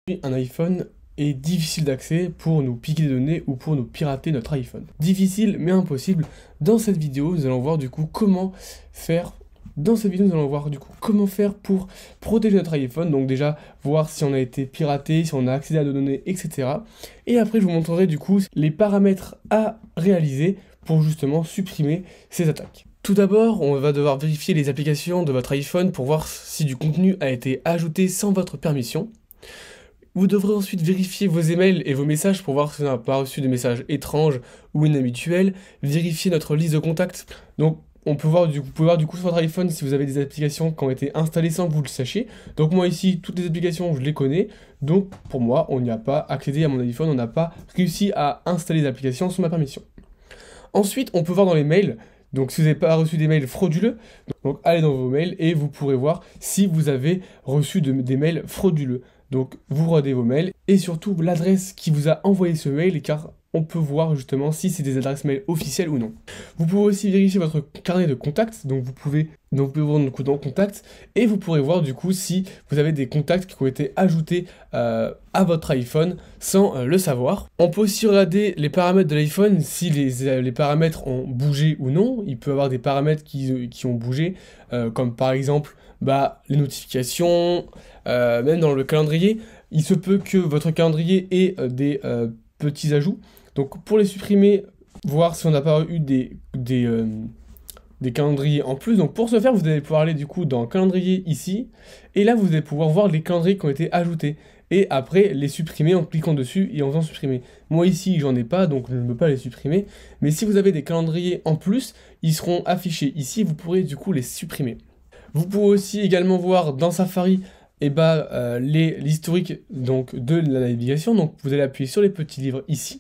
Un iPhone est difficile d'accès pour nous piquer des données ou pour nous pirater notre iPhone. Difficile mais impossible. Dans cette vidéo, nous allons voir du coup comment faire. Comment faire pour protéger notre iPhone. Donc déjà voir si on a été piraté, si on a accédé à nos données, etc. Et après je vous montrerai du coup les paramètres à réaliser pour justement supprimer ces attaques. Tout d'abord, on va devoir vérifier les applications de votre iPhone pour voir si du contenu a été ajouté sans votre permission. Vous devrez ensuite vérifier vos emails et vos messages pour voir si on n'a pas reçu des messages étranges ou inhabituels. Vérifier notre liste de contacts. Donc, vous pouvez voir du coup sur votre iPhone si vous avez des applications qui ont été installées sans que vous le sachiez. Donc moi ici, toutes les applications, je les connais. Donc pour moi, on n'y a pas accédé à mon iPhone, on n'a pas réussi à installer les applications sous ma permission. Ensuite, on peut voir dans les mails. Donc si vous n'avez pas reçu des mails frauduleux, donc allez dans vos mails et vous pourrez voir si vous avez reçu des mails frauduleux. Donc vous regardez vos mails et surtout l'adresse qui vous a envoyé ce mail, car on peut voir justement si c'est des adresses mail officielles ou non. Vous pouvez aussi vérifier votre carnet de contacts, donc vous pouvez voir du coup dans contacts et vous pourrez voir du coup si vous avez des contacts qui ont été ajoutés à votre iPhone sans le savoir. On peut aussi regarder les paramètres de l'iPhone, si les paramètres ont bougé ou non. Il peut y avoir des paramètres qui ont bougé, comme par exemple les notifications, même dans le calendrier. Il se peut que votre calendrier ait des petits ajouts. Donc pour les supprimer, voir si on n'a pas eu des calendriers en plus. Donc pour ce faire, vous allez pouvoir aller du coup dans calendrier ici, et là vous allez pouvoir voir les calendriers qui ont été ajoutés, et après les supprimer en cliquant dessus et en faisant supprimer. Moi ici j'en ai pas, donc je ne peux pas les supprimer, mais si vous avez des calendriers en plus, ils seront affichés ici, vous pourrez du coup les supprimer. Vous pouvez aussi également voir dans Safari l'historique donc de la navigation. Donc vous allez appuyer sur les petits livres ici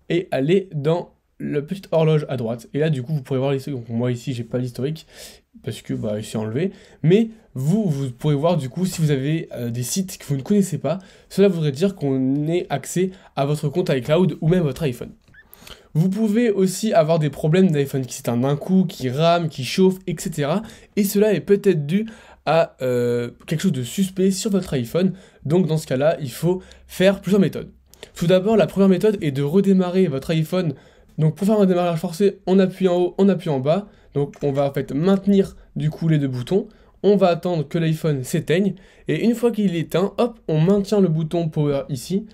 et aller dans la petite horloge à droite, et là du coup vous pourrez voir l'historique. Donc moi ici j'ai pas l'historique parce que il s'est enlevé, mais vous pourrez voir du coup si vous avez des sites que vous ne connaissez pas. Cela voudrait dire qu'on ait accès à votre compte iCloud ou même votre iPhone. Vous pouvez aussi avoir des problèmes d'iPhone qui s'éteint d'un coup, qui rame, qui chauffe, etc. Et cela est peut-être dû à quelque chose de suspect sur votre iPhone. Donc dans ce cas-là, il faut faire plusieurs méthodes. Tout d'abord, la première méthode est de redémarrer votre iPhone. Donc pour faire un démarrage forcé, on appuie en haut, on appuie en bas. Donc on va en fait maintenir du coup les deux boutons. On va attendre que l'iPhone s'éteigne. Et une fois qu'il est éteint, hop, on maintient le bouton Power ici.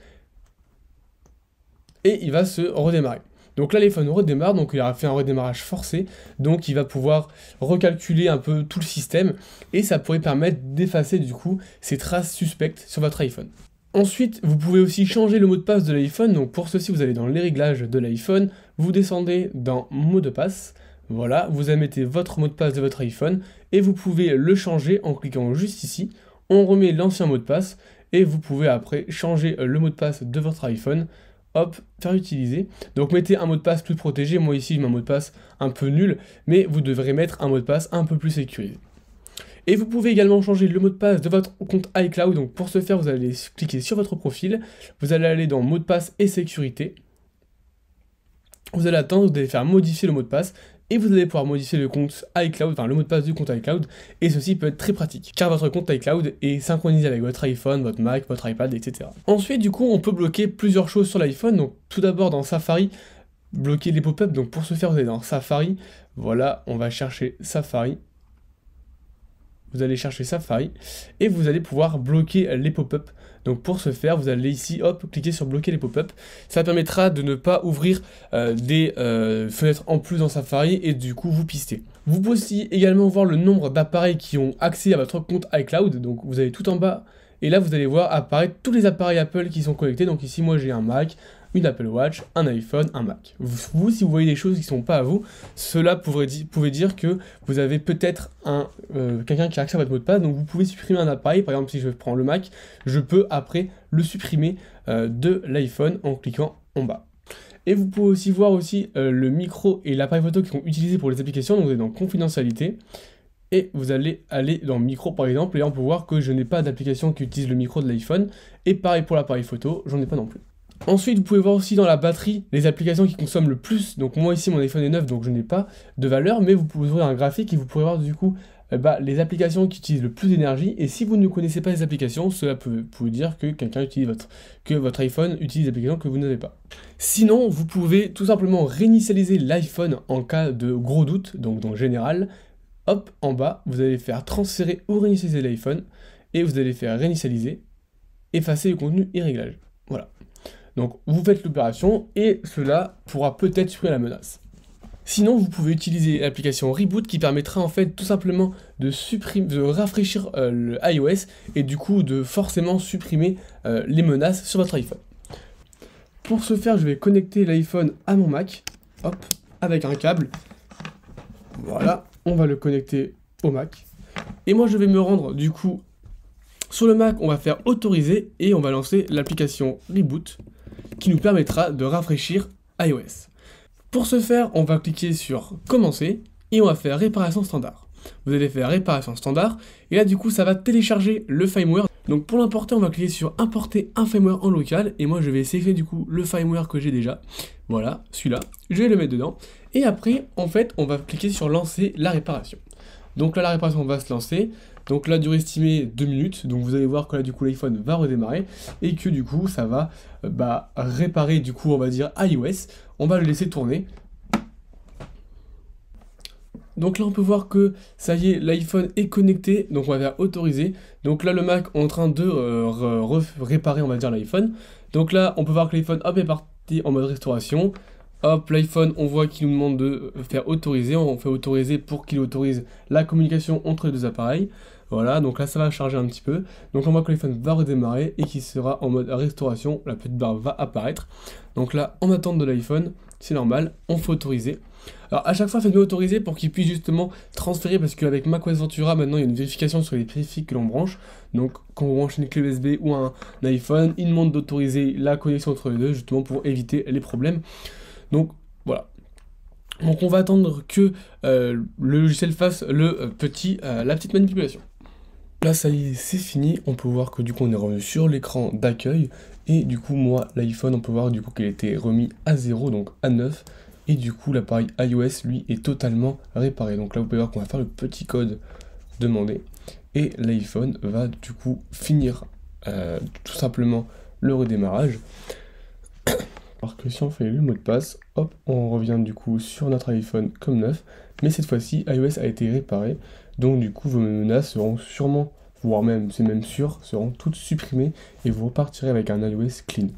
Et il va se redémarrer. Donc là, l'iPhone redémarre, donc il a fait un redémarrage forcé, donc il va pouvoir recalculer un peu tout le système, et ça pourrait permettre d'effacer du coup ces traces suspectes sur votre iPhone. Ensuite, vous pouvez aussi changer le mot de passe de l'iPhone. Donc pour ceci, vous allez dans les réglages de l'iPhone, vous descendez dans mot de passe, voilà, vous mettez votre mot de passe de votre iPhone, et vous pouvez le changer en cliquant juste ici. On remet l'ancien mot de passe, et vous pouvez après changer le mot de passe de votre iPhone. Hop, faire utiliser. Donc mettez un mot de passe plus protégé. Moi ici, je mets un mot de passe un peu nul, mais vous devrez mettre un mot de passe un peu plus sécurisé. Et vous pouvez également changer le mot de passe de votre compte iCloud. Donc pour ce faire, vous allez cliquer sur votre profil, vous allez aller dans mot de passe et sécurité. Vous allez attendre, vous allez faire modifier le mot de passe, et vous allez pouvoir modifier le compte iCloud, enfin le mot de passe du compte iCloud, et ceci peut être très pratique, car votre compte iCloud est synchronisé avec votre iPhone, votre Mac, votre iPad, etc. Ensuite, du coup, on peut bloquer plusieurs choses sur l'iPhone. Donc tout d'abord dans Safari, bloquer les pop-up. Donc pour ce faire, vous allez dans Safari, voilà, on va chercher Safari. Vous allez chercher Safari, et vous allez pouvoir bloquer les pop-up. Donc pour ce faire, vous allez ici, hop, cliquer sur bloquer les pop-up. Ça permettra de ne pas ouvrir des fenêtres en plus dans Safari et du coup vous pister. Vous pouvez aussi également voir le nombre d'appareils qui ont accès à votre compte iCloud. Donc vous allez tout en bas, et là vous allez voir apparaître tous les appareils Apple qui sont connectés. Donc ici moi j'ai un Mac, une Apple Watch, un iPhone, un Mac. Vous, si vous voyez des choses qui ne sont pas à vous, cela pouvait dire que vous avez peut-être quelqu'un qui a accès à votre mot de passe. Donc vous pouvez supprimer un appareil. Par exemple, si je prends le Mac, je peux après le supprimer de l'iPhone en cliquant en bas. Et vous pouvez aussi voir le micro et l'appareil photo qui sont utilisés pour les applications. Donc vous êtes dans confidentialité. Et vous allez aller dans micro par exemple, et on peut voir que je n'ai pas d'application qui utilise le micro de l'iPhone. Et pareil pour l'appareil photo, j'en ai pas non plus. Ensuite, vous pouvez voir aussi dans la batterie les applications qui consomment le plus. Donc moi ici, mon iPhone est neuf, donc je n'ai pas de valeur, mais vous pouvez ouvrir un graphique et vous pourrez voir du coup les applications qui utilisent le plus d'énergie, et si vous ne connaissez pas les applications, cela peut vous dire que quelqu'un utilise que votre iPhone utilise des applications que vous n'avez pas. Sinon, vous pouvez tout simplement réinitialiser l'iPhone en cas de gros doute, donc dans général. Hop, en bas, vous allez faire transférer ou réinitialiser l'iPhone, et vous allez faire réinitialiser, effacer le contenu et réglage. Voilà. Donc vous faites l'opération, et cela pourra peut-être supprimer la menace. Sinon, vous pouvez utiliser l'application Reboot qui permettra en fait tout simplement de rafraîchir le iOS et du coup de forcément supprimer les menaces sur votre iPhone. Pour ce faire, je vais connecter l'iPhone à mon Mac, hop, avec un câble. Voilà, on va le connecter au Mac. Et moi, je vais me rendre du coup sur le Mac, on va faire autoriser et on va lancer l'application Reboot qui nous permettra de rafraîchir iOS. Pour ce faire, on va cliquer sur commencer et on va faire réparation standard. Vous allez faire réparation standard et là du coup ça va télécharger le firmware. Donc pour l'importer, on va cliquer sur importer un firmware en local et moi je vais sélectionner du coup le firmware que j'ai déjà. Voilà, celui-là, je vais le mettre dedans et après en fait on va cliquer sur lancer la réparation. Donc là la réparation va se lancer. Donc la durée estimée 2 minutes, donc vous allez voir que là du coup l'iPhone va redémarrer et que du coup ça va réparer du coup on va dire iOS. On va le laisser tourner. Donc là on peut voir que ça y est, l'iPhone est connecté, donc on va faire autoriser. Donc là le Mac est en train de réparer on va dire l'iPhone. Donc là on peut voir que l'iPhone hop est parti en mode restauration. Hop, l'iPhone, on voit qu'il nous demande de faire autoriser. On fait autoriser pour qu'il autorise la communication entre les deux appareils. Voilà, donc là ça va charger un petit peu. Donc on voit que l'iPhone va redémarrer et qu'il sera en mode restauration. La petite barre va apparaître. Donc là, en attente de l'iPhone, c'est normal, on fait autoriser. Alors à chaque fois, faites-le autoriser pour qu'il puisse justement transférer, parce qu'avec macOS Ventura, maintenant il y a une vérification sur les périphériques que l'on branche. Donc quand on branche une clé USB ou un iPhone, il demande d'autoriser la connexion entre les deux, justement pour éviter les problèmes. Donc voilà. Donc on va attendre que le logiciel fasse la petite manipulation. Là ça y est, c'est fini. On peut voir que du coup on est revenu sur l'écran d'accueil. Et du coup moi, l'iPhone, on peut voir du coup qu'il a été remis à 0, donc à 9. Et du coup l'appareil iOS, lui, est totalement réparé. Donc là vous pouvez voir qu'on va faire le petit code demandé. Et l'iPhone va du coup finir tout simplement le redémarrage. Alors que si on fait le mot de passe, hop, on revient du coup sur notre iPhone comme neuf, mais cette fois-ci iOS a été réparé, donc du coup vos menaces seront sûrement, voire même, c'est même sûr, seront toutes supprimées et vous repartirez avec un iOS clean.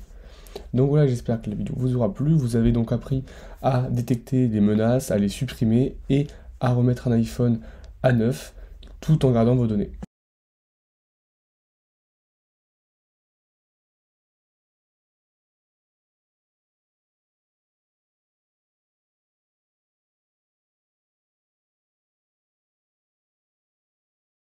Donc voilà, j'espère que la vidéo vous aura plu, vous avez donc appris à détecter des menaces, à les supprimer et à remettre un iPhone à neuf tout en gardant vos données.